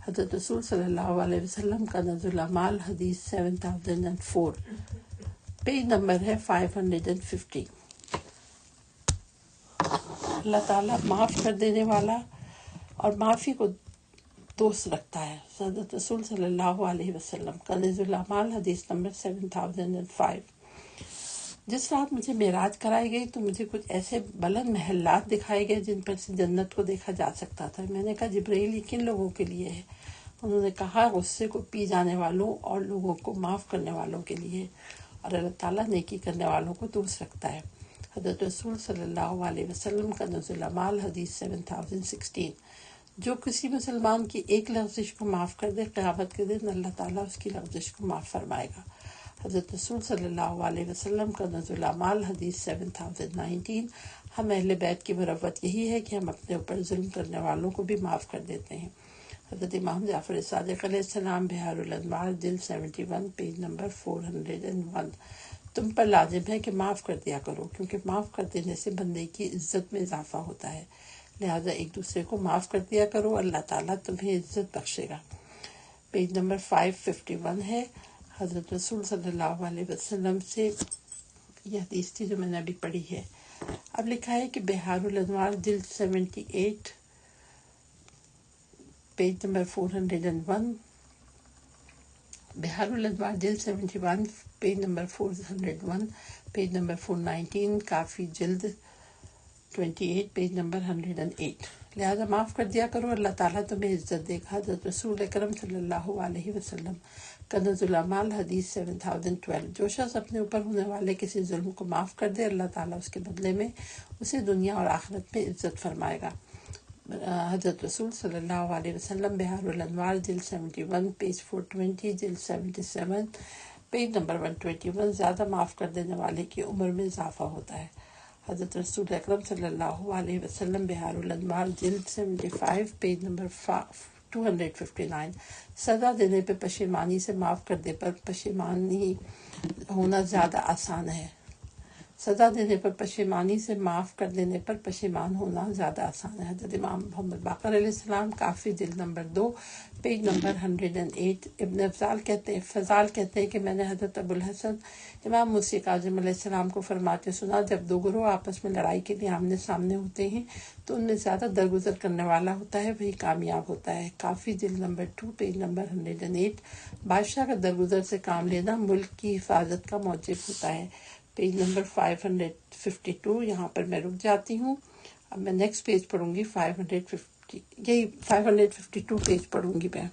حضرت رسول صلی اللہ علیہ وسلم کا کنز الاعمال حدیث 7004، پیج نمبر ہے 550۔ اللہ تعالیٰ معاف کر دینے والا اور معافی کو دوست رکھتا ہے۔ حضرت رسول صلی اللہ علیہ وسلم کا کنز الاعمال حدیث نمبر 7005۔ جس رات مجھے معراج کرائی گئی تو مجھے کچھ ایسے بلند محلات دکھائے گئے جن پر سے جنت کو دیکھا جا سکتا تھا۔ میں نے کہا جبرائیل یہ کن لوگوں کے لیے ہے؟ انہوں نے کہا غصے کو پی جانے والوں اور لوگوں کو معاف کرنے والوں کے لیے، اور اللہ تعالیٰ نیکی کرنے والوں کو دوست رکھتا ہے۔ حضرت رسول صلی اللہ علیہ وسلم کا کنز الاعمال حدیث 7016۔ جو کسی مسلمان کی ایک لغزش کو معاف کر دے قیامت کے دن اللہ تعالیٰ اس کی لغزش کو معاف فرمائے گا۔ حضرت رسول صلی اللہ علیہ وسلم کا کنز الاعمال حدیث 7019۔ ہم اہل بیت کی مروت یہی ہے کہ ہم اپنے اوپر ظلم کرنے والوں کو بھی معاف کر دیتے ہیں۔ حضرت امام جعفر صادق علیہ السلام بحار الانوار جلد 71 پیج نمبر 401۔ تم پر لازم ہے کہ معاف کر دیا کرو، کیونکہ معاف کر دینے سے بندے کی عزت میں اضافہ ہوتا ہے، لہذا ایک دوسرے کو معاف کر دیا کرو، اللہ تعالیٰ تمہیں عزت بخشے گا۔ پیج نمبر 551 ہے۔ حضرت رسول صلی اللہ علیہ وسلم سے یہ حدیث تھی جو میں نے ابھی پڑھی ہے۔ اب لکھا ہے کہ بحار الانوار جلد 78 پیج نمبر 401، بحار الانوار جلد 71 پیج نمبر 401، پیج نمبر 419، کافی جلد 28 پیج نمبر 108۔ لہذا معاف کر دیا کرو، اللہ تعالیٰ تمہیں عزت دے گا۔ حضرت رسول اکرم صلی اللہ علیہ وسلم کنز الاعمال حدیث 7012۔ جو شخص اپنے اوپر ہونے والے کسی ظلم کو معاف کر دے اللہ تعالیٰ اس کے بدلے میں اسے دنیا اور آخرت میں عزت فرمائے گا۔ حضرت رسول صلی اللہ علیہ وسلم بحار الانوار جلد 71 پیج 420، جلد 77 پیج نمبر 121۔ زیادہ معاف کر دینے والے کی عمر میں اضافہ ہوتا ہے۔ حضرت رسول اکرم صلی اللہ علیہ وسلم بحار الانوار جلد 75 پیج نمبر 259۔ سزا دینے پہ پشیمانی سے معاف کر دے پر پشیمانی ہونا زیادہ آسان ہے۔ سزا دینے پر پشیمانی سے معاف کر دینے پر پشیمان ہونا زیادہ آسان ہے۔ حضرت امام محمد باقر علیہ السلام کافی جلد نمبر 2 پیج نمبر 108۔ ابن فضال کہتے ہیں کہ میں نے حضرت ابو الحسن امام موسیٰ کاظم علیہ السلام کو فرماتے سنا، جب دو گروہ آپس میں لڑائی کے لیے آمنے سامنے ہوتے ہیں تو ان میں زیادہ درگزر کرنے والا ہوتا ہے وہی کامیاب ہوتا ہے۔ کافی جلد نمبر 2 پیج نمبر 108۔ بادشاہ کا درگزر سے کام لینا ملک کی حفاظت کا موجب ہوتا ہے۔ Page number 552۔ یہاں پر میں رک جاتی ہوں، اب میں نیکسٹ پیج پڑھوں گی 552 پیج پڑھوں گی میں۔